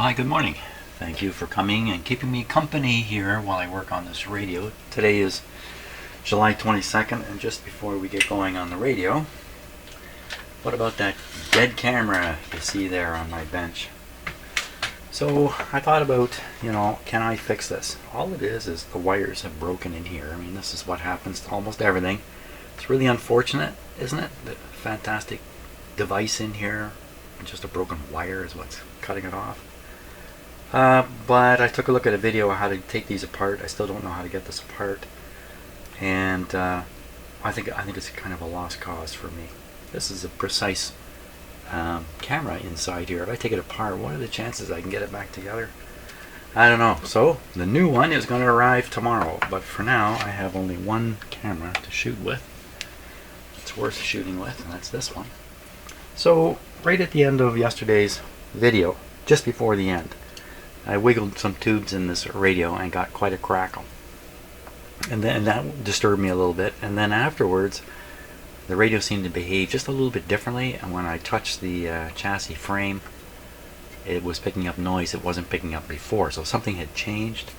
Hi, good morning. Thank you for coming and keeping me company here while I work on this radio. Today is July 22nd, and just before we get going on the radio, what about that dead camera you see there on my bench? So I thought about, can I fix this? All it is the wires have broken in here. I mean, this is what happens to almost everything. It's really unfortunate, isn't it? The fantastic device in here, and just a broken wire is what's cutting it off. But I took a look at a video of how to take these apart. I still don't know how to get this apart, and I think it's kind of a lost cause for me. This is a precise camera inside here. If I take it apart, what are the chances I can get it back together? I don't know. So the new one is going to arrive tomorrow, but for now I have only one camera to shoot with. It's worth shooting with, and that's this one. So right at the end of yesterday's video, just before the end, I wiggled some tubes in this radio and got quite a crackle, and that disturbed me a little bit. And then afterwards, the radio seemed to behave just a little bit differently, and when I touched the chassis frame, it was picking up noise it wasn't picking up before. So something had changed,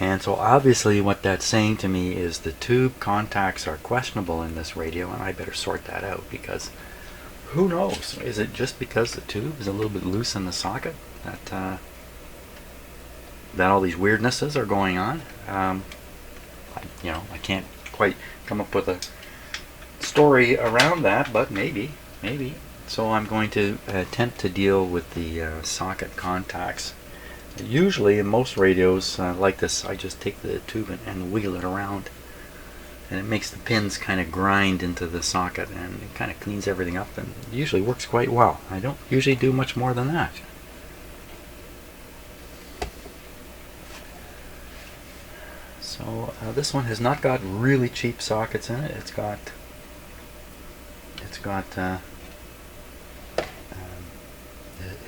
and so obviously what that's saying to me is the tube contacts are questionable in this radio, and I better sort that out, because who knows? Is it just because the tube is a little bit loose in the socket that all these weirdnesses are going on? I can't quite come up with a story around that, but maybe. So I'm going to attempt to deal with the socket contacts. Usually in most radios like this, I just take the tube and wiggle it around, and it makes the pins kind of grind into the socket, and it kind of cleans everything up, and it usually works quite well. I don't usually do much more than that. So this one has not got really cheap sockets in it. It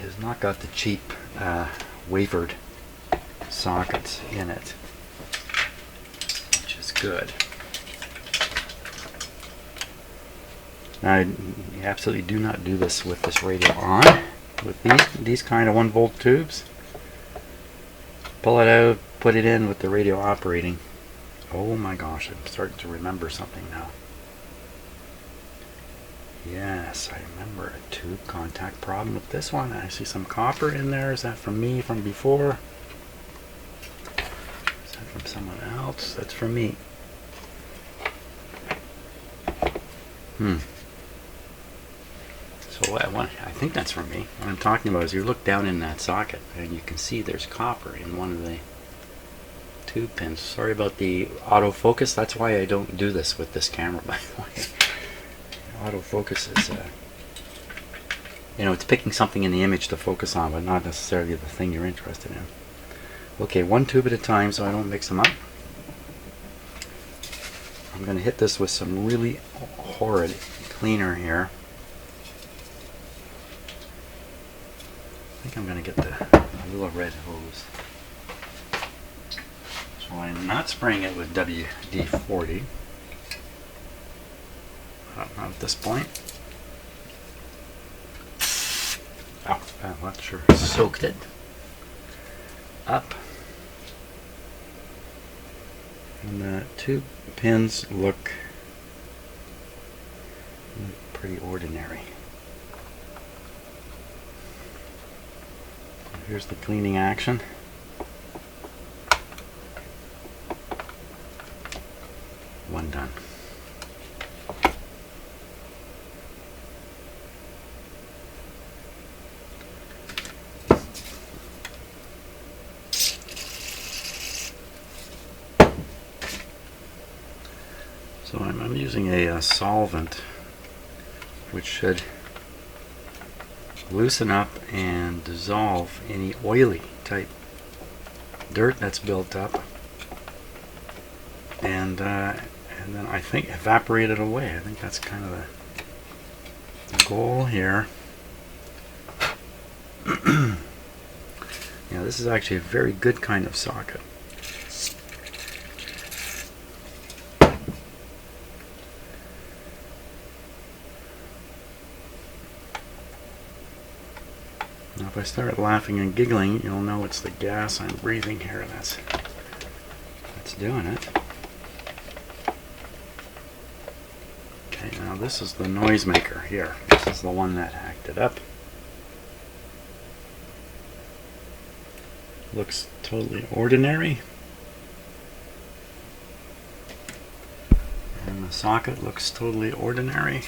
has not got the cheap wavered sockets in it, which is good. Now, you absolutely do not do this with this radio on. With these kind of 1-volt tubes, pull it out, put it in with the radio operating. Oh my gosh, I'm starting to remember something now. Yes, I remember a tube contact problem with this one. I see some copper in there. Is that from me from before? Is that from someone else? That's from me. So I think that's from me. What I'm talking about is you look down in that socket and you can see there's copper in one of the tube pins. Sorry about the autofocus. That's why I don't do this with this camera, by the way. Autofocus is, it's picking something in the image to focus on, but not necessarily the thing you're interested in. Okay, one tube at a time so I don't mix them up. I'm going to hit this with some really horrid cleaner here. I think I'm going to get the little red hose. So I'm not spraying it with WD-40. Not at this point. Oh, I'm not sure. Soaked it up. And the tube pins look pretty ordinary. Here's the cleaning action. One done. So I'm using a solvent which should loosen up and dissolve any oily type dirt that's built up, and then I think evaporate it away. I think that's kind of the goal here. Yeah, this is actually a very good kind of socket. Now if I start laughing and giggling, you'll know it's the gas I'm breathing here that's doing it. Okay, now this is the noisemaker here. This is the one that hacked it up. Looks totally ordinary. And the socket looks totally ordinary.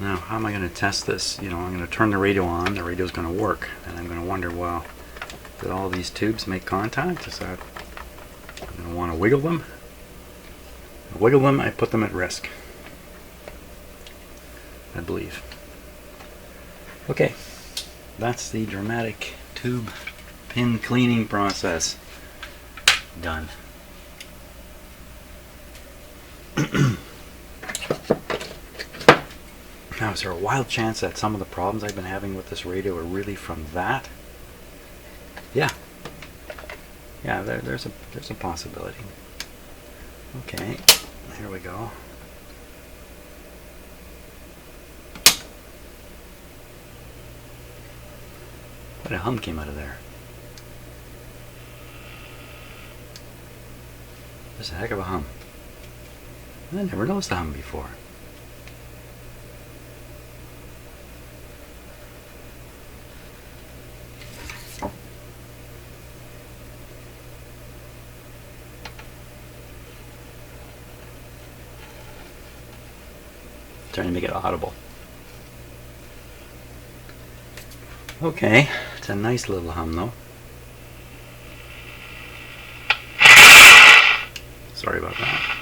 Now, how am I going to test this? You know, I'm going to turn the radio on, the radio's going to work, and I'm going to wonder, well, did all these tubes make contact? Is that, I'm going to want to wiggle them. I wiggle them, I put them at risk, I believe. Okay, that's the dramatic tube pin cleaning process done. Now, is there a wild chance that some of the problems I've been having with this radio are really from that? Yeah. Yeah, there's a possibility. Okay, here we go. What a hum came out of there. There's a heck of a hum. I never noticed the hum before. Trying to make it audible. Okay, it's a nice little hum though. Sorry about that.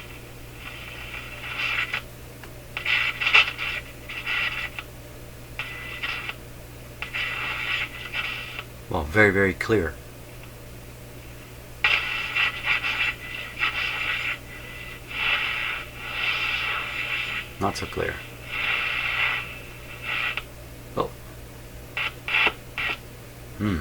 Well, very, very clear. Not so clear. Oh. Hmm.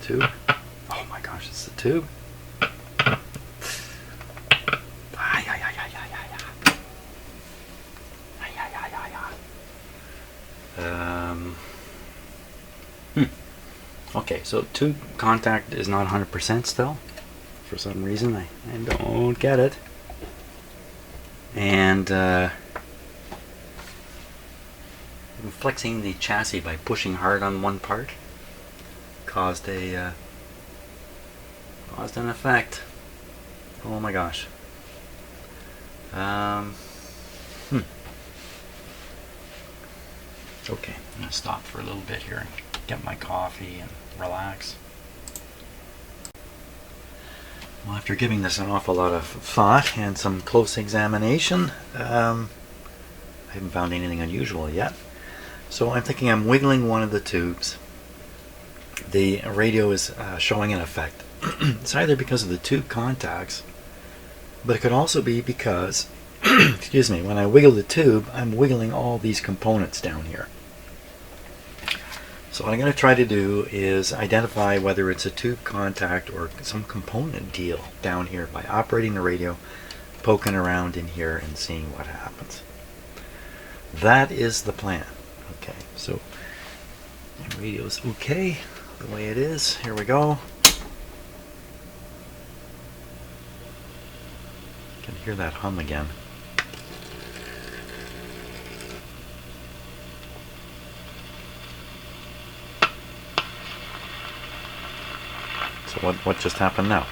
Tube. Oh my gosh, it's the tube. Okay, so tube contact is not 100% still. For some reason, I don't get it. And flexing the chassis by pushing hard on one part caused an effect. Oh my gosh. Okay, I'm gonna stop for a little bit here and get my coffee and relax. Well, after giving this an awful lot of thought and some close examination, I haven't found anything unusual yet. So I'm thinking I'm wiggling one of the tubes. The radio is showing an effect. It's either because of the tube contacts, but it could also be because, excuse me, when I wiggle the tube, I'm wiggling all these components down here. So what I'm going to try to do is identify whether it's a tube contact or some component deal down here by operating the radio, poking around in here and seeing what happens. That is the plan. Okay, so the radio's okay the way it is. Here we go. You can hear that hum again. So what just happened now?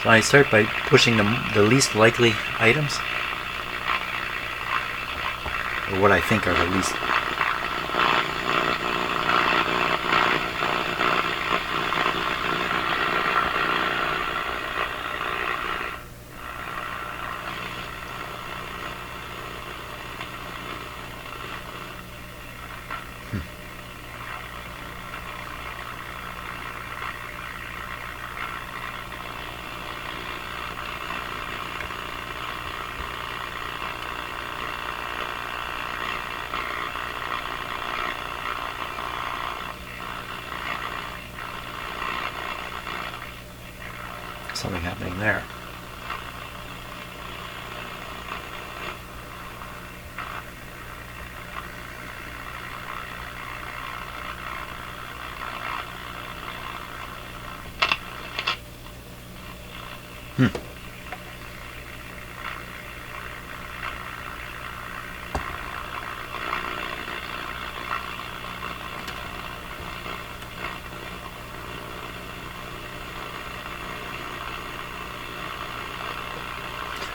So I start by pushing the least likely items, or what I think are the least. something happening there.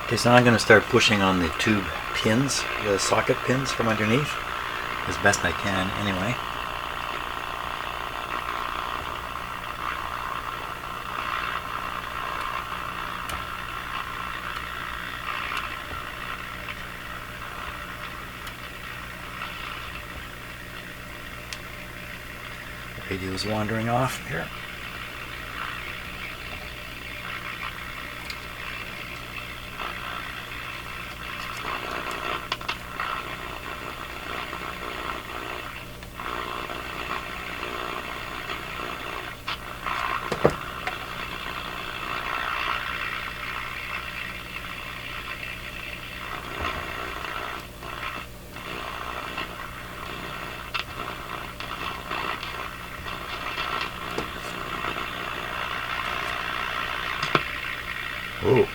Okay, so now I'm going to start pushing on the tube pins, the socket pins from underneath, as best I can anyway. The radio's wandering off here. Oh.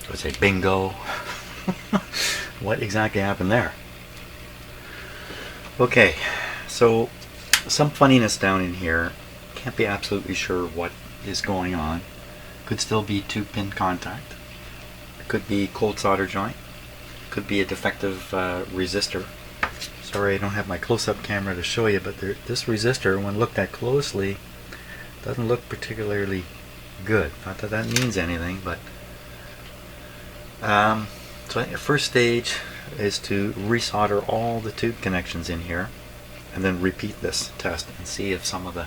I would say bingo. What exactly happened there? Okay, so some funniness down in here. Can't be absolutely sure what is going on. Could still be two pin contact. It could be cold solder joint. Could be a defective resistor. Sorry, I don't have my close-up camera to show you, but this resistor, when looked at closely, doesn't look particularly good. Not that that means anything, but so I think the first stage is to resolder all the tube connections in here, and then repeat this test and see if some of the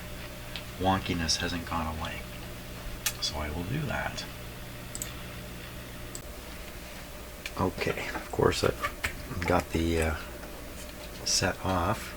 wonkiness hasn't gone away. So I will do that. Okay, of course I've got the set off.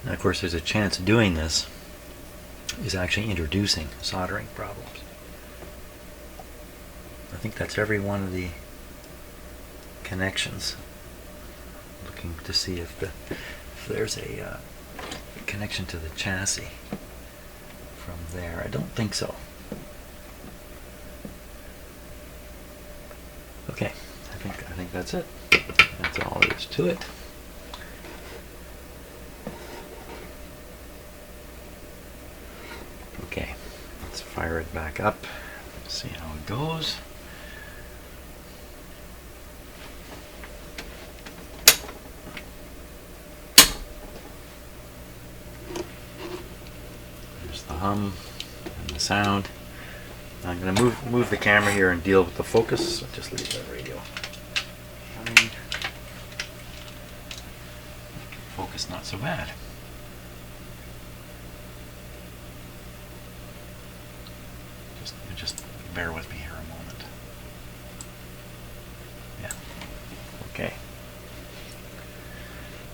Now, of course, there's a chance doing this is actually introducing soldering problems. think that's every one of the connections. Looking to see if there's a connection to the chassis from there. I don't think so. Okay, I think that's it. That's all there is to it. Okay, let's fire it back up. See how it goes. There's the hum and the sound. I'm going to move the camera here and deal with the focus. So just leave that radio running. Focus not so bad. Just bear with me here a moment. Yeah. Okay.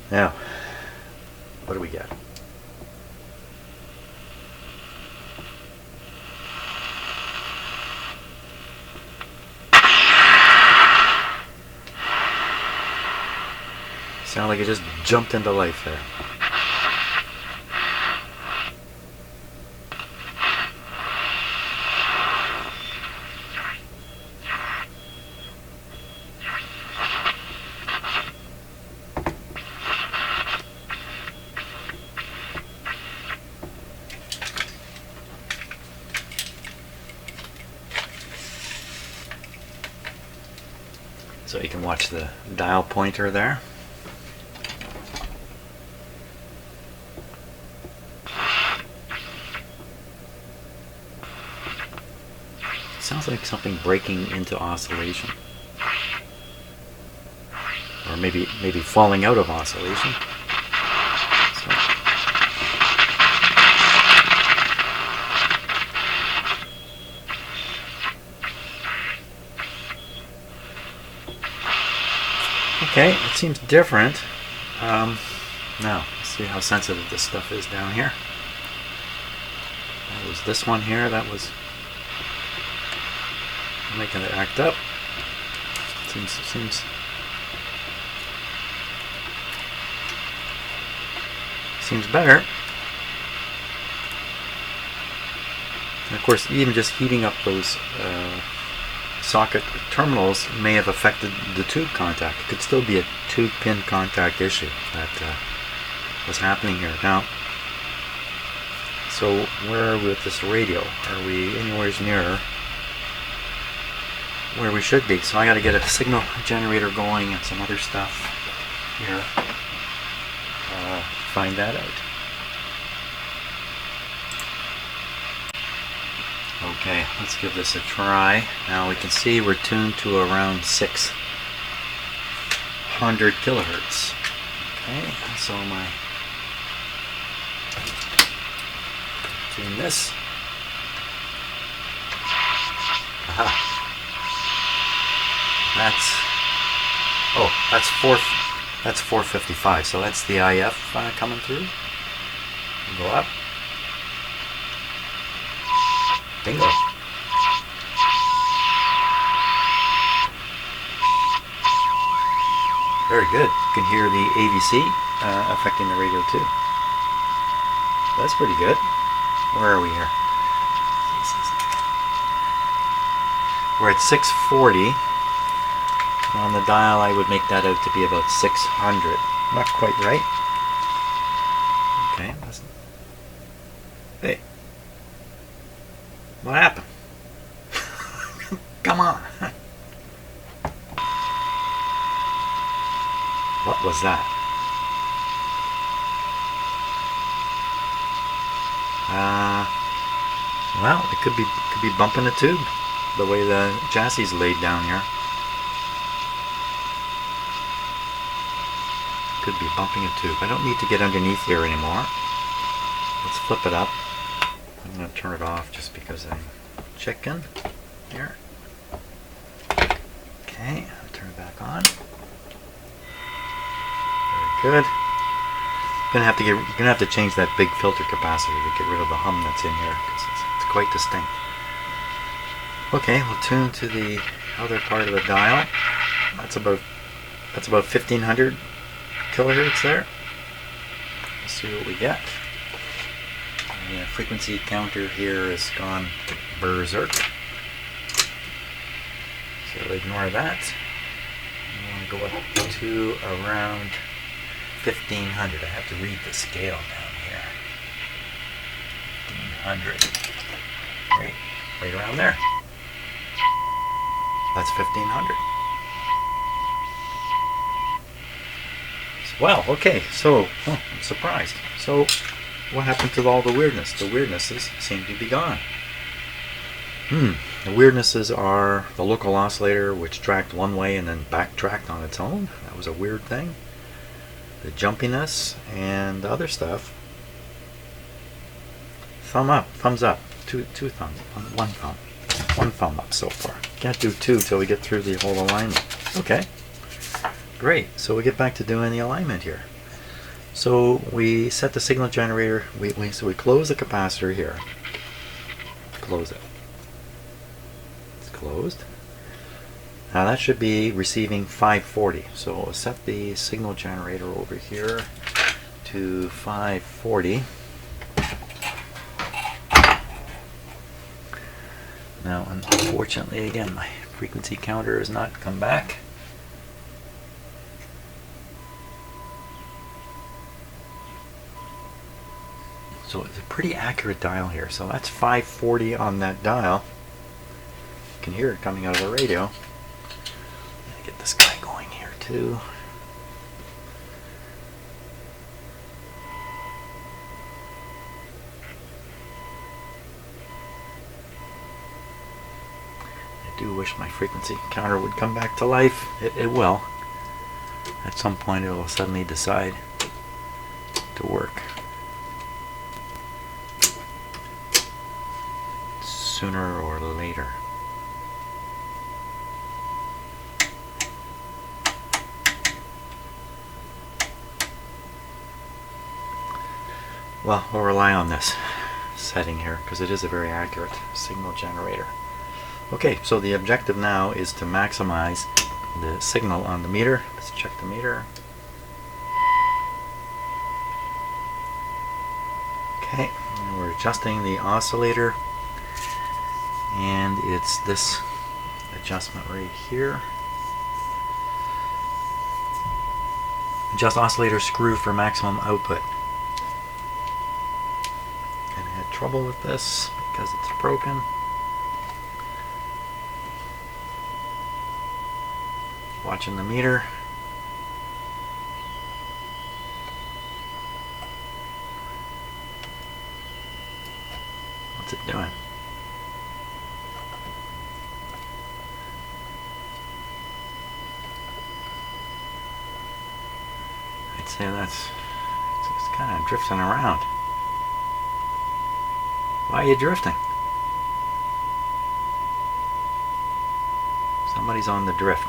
Now, what do we get? Sound like it just jumped into life there. So you can watch the dial pointer there. Sounds like something breaking into oscillation, or maybe falling out of oscillation. So. Okay, it seems different. Now, let's see how sensitive this stuff is down here. That was this one here. That was making it act up. Seems better. And of course, even just heating up those socket terminals may have affected the tube contact. It could still be a tube pin contact issue that was happening here. Now, so where are we with this radio? Are we anywhere near where we should be? So I got to get a signal generator going and some other stuff here. Find that out. Okay, let's give this a try. Now we can see we're tuned to around 600 kilohertz. Okay, so tune this. Aha. That's 455. So that's the IF coming through. Go up. Bingo. Very good. You can hear the AVC affecting the radio too. That's pretty good. Where are we here? We're at 640. On the dial, I would make that out to be about 600. Not quite right. Okay. Hey. What happened? Come on. What was that? Well, it could be bumping a tube, the way the chassis is laid down here. Could be bumping a tube. I don't need to get underneath here anymore. Let's flip it up. I'm going to turn it off just because I'm chicken here. Okay, I'll turn it back on. Very good. You're gonna have to change that big filter capacitor to get rid of the hum that's in here because it's quite distinct. Okay, we'll tune to the other part of the dial. That's about 1500 kilohertz there. Let's see what we get. The frequency counter here has gone berserk, so we'll ignore that. I want to go up to around 1500. I have to read the scale down here. 1500. Right around there. That's 1500. Well, okay, so I'm surprised. So what happened to all the weirdness? The weirdnesses seem to be gone. The weirdnesses are the local oscillator, which tracked one way and then backtracked on its own. That was a weird thing. The jumpiness and the other stuff. Thumbs up. Two thumbs. One thumb up so far. Can't do two till we get through the whole alignment. Okay. Great. So we get back to doing the alignment here. So we set the signal generator. So we close the capacitor here. Close it. It's closed. Now that should be receiving 540. So we'll set the signal generator over here to 540. Now, unfortunately, again, my frequency counter has not come back. So it's a pretty accurate dial here. So that's 540 on that dial. You can hear it coming out of the radio. Get this guy going here too. I do wish my frequency counter would come back to life. It will. At some point it will suddenly decide to work. Sooner or later. Well, we'll rely on this setting here because it is a very accurate signal generator. Okay, so the objective now is to maximize the signal on the meter. Let's check the meter. Okay, and we're adjusting the oscillator, and it's this adjustment right here. Adjust oscillator screw for maximum output. And I had trouble with this because it's broken. Watching the meter. What's it doing? I'd say it's kind of drifting around. Why are you drifting? Somebody's on the drift.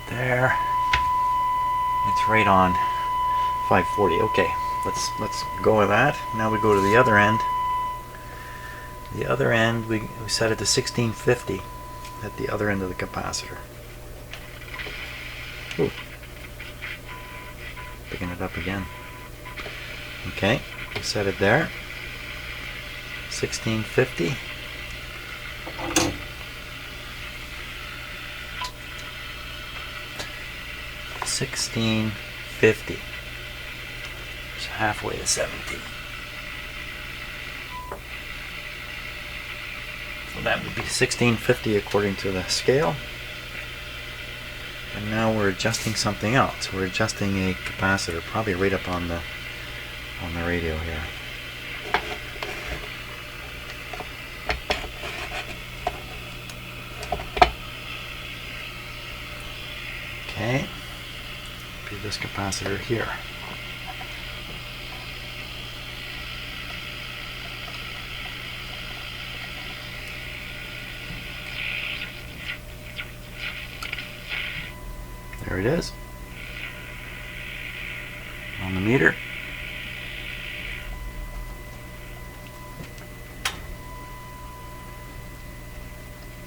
There, it's right on 540. Okay, let's go with that. Now we go to the other end. The other end we set it to 1650 at the other end of the capacitor. Ooh. Picking it up again. Okay, we set it there. 1650. $16.50. It's halfway to 17. So that would be $16.50 according to the scale. And now we're adjusting something else. We're adjusting a capacitor, probably right up on the radio here. Okay. This capacitor here. it is. On the meter.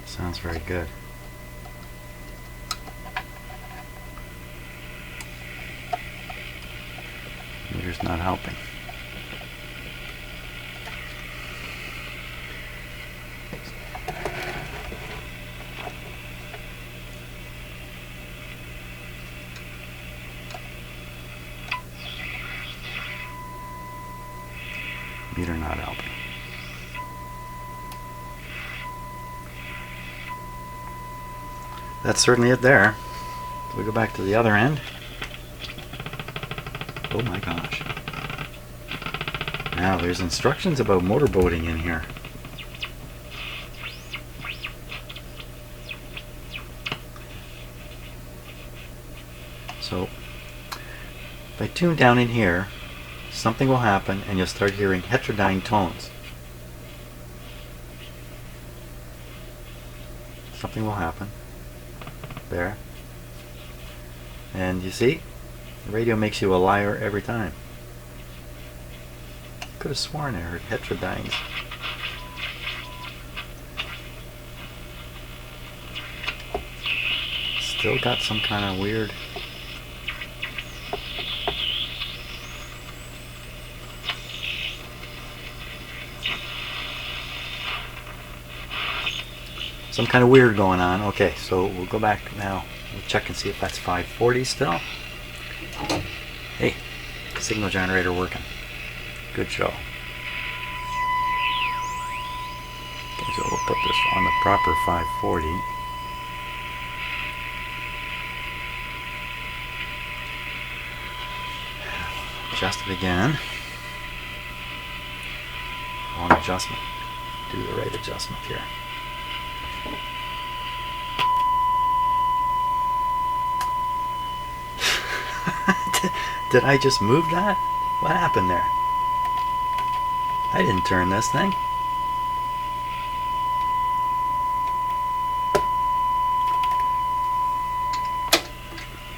Sounds very good. Meter's not helping. Meter not helping. That's certainly it there. So we go back to the other end. Oh my gosh. Now there's instructions about motorboating in here. So if I tune down in here, something will happen and you'll start hearing heterodyne tones. Something will happen. There. And you see, the radio makes you a liar every time. Could have sworn I heard heterodynes. Still got some kind of weird. Some kind of weird going on. Okay, so we'll go back now. We'll check and see if that's 540 still. Hey, signal generator working. Good show. Okay, so we'll put this on the proper 540. Adjust it again. Wrong adjustment. Do the right adjustment here. Did I just move that? What happened there? I didn't turn this thing.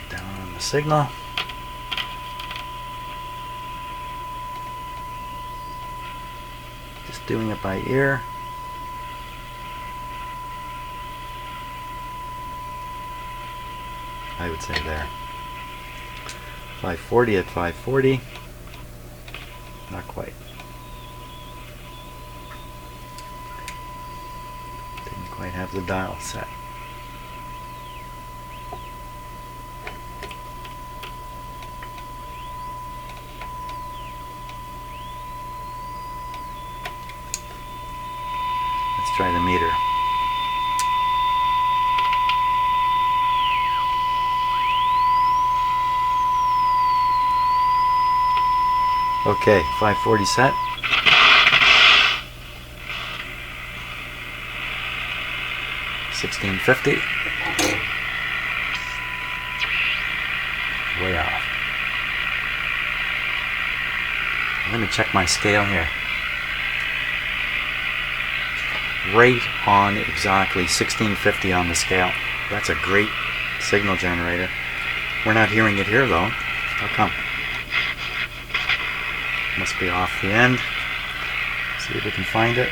Down on the signal. Just doing it by ear. I would say there. 540 at 540. Not quite. Didn't quite have the dial set. Let's try the meter. Okay, 540 set. $16.50. Way off. Let me check my scale here. Right on exactly 1650 on the scale. That's a great signal generator. We're not hearing it here though. How come? Must be off the end. See if we can find it.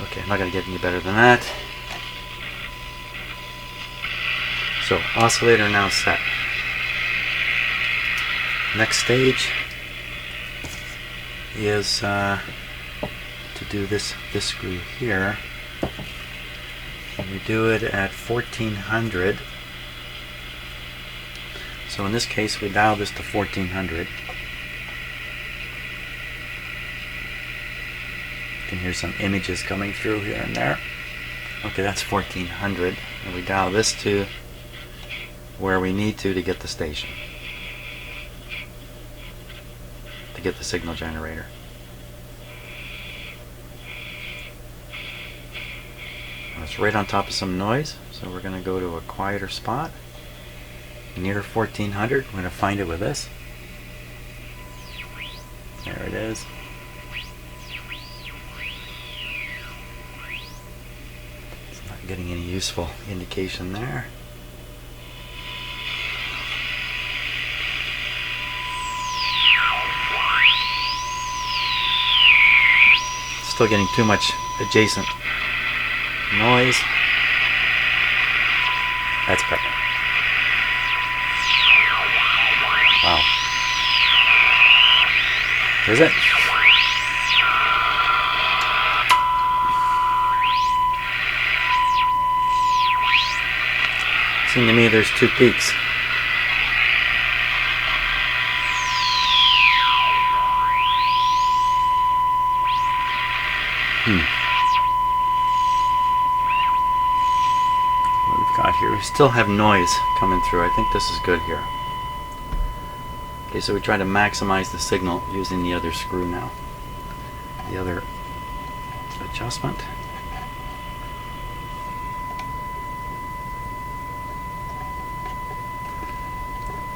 Okay, I'm not going to get any better than that. So, oscillator now set. Next stage is to do this screw here. And we do it at 1400. So in this case, we dial this to 1400. You can hear some images coming through here and there. Okay, that's 1400, and we dial this to where we need to get the station. to get the signal generator. It's right on top of some noise, so we're going to go to a quieter spot near 1400. We're going to find it with this. There it is. It's not getting any useful indication there. Still getting too much adjacent noise. That's perfect. Wow. Is it? Seems to me there's two peaks. What we've got here, we still have noise coming through. I think this is good here. Okay, so we try to maximize the signal using the other screw now. The other adjustment.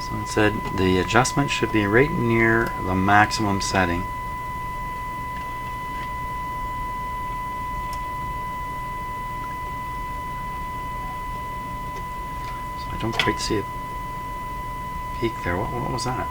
So it said the adjustment should be right near the maximum setting. So I don't quite see a peak there. What was that?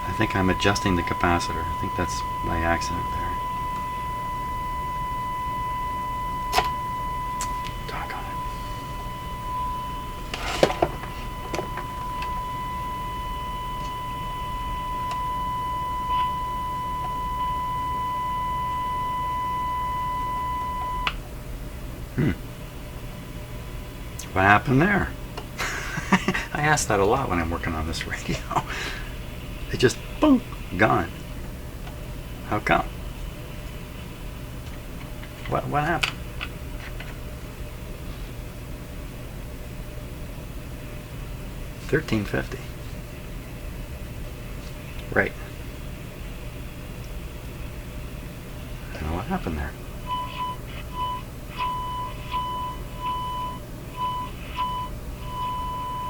I think I'm adjusting the capacitor. I think that's by accident there. Doggone it. What happened there? I ask that a lot when I'm working on this radio. It just, boom, gone. How come? What happened? $13.50. Right. I don't know what happened there.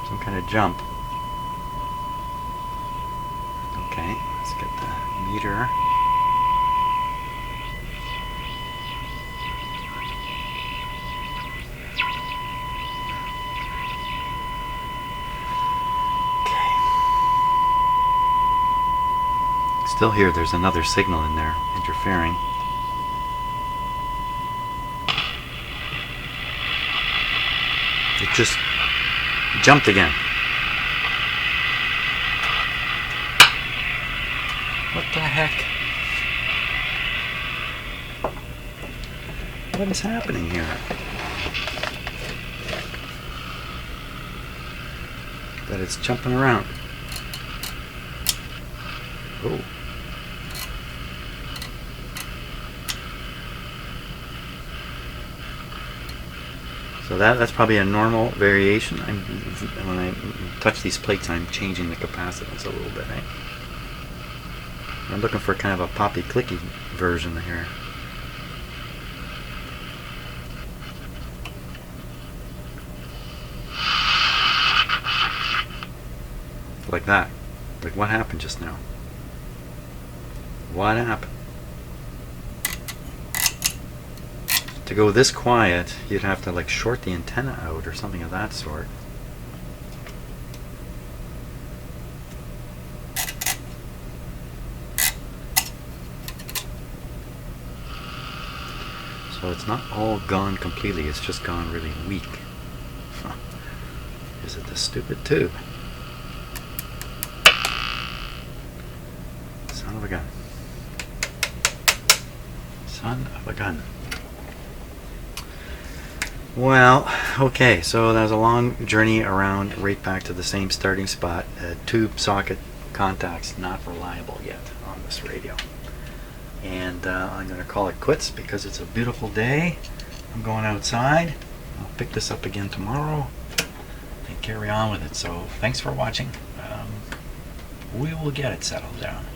Some kind of jump. Okay, let's get the meter. Okay. Still here, there's another signal in there interfering. It just jumped again. What the heck? What is happening here? That it's jumping around. Oh. So that's probably a normal variation. When I touch these plates, I'm changing the capacitance a little bit, right? I'm looking for kind of a poppy clicky version here. Like that. Like what happened just now? What happened? To go this quiet, you'd have to like short the antenna out or something of that sort. So it's not all gone completely, it's just gone really weak. Huh. Is it the stupid tube? Son of a gun. Son of a gun. Well, okay, so that was a long journey around right back to the same starting spot. Tube socket contacts not reliable yet on this radio. And I'm going to call it quits because it's a beautiful day. I'm going outside. I'll pick this up again tomorrow and carry on with it. So thanks for watching. We will get it settled down.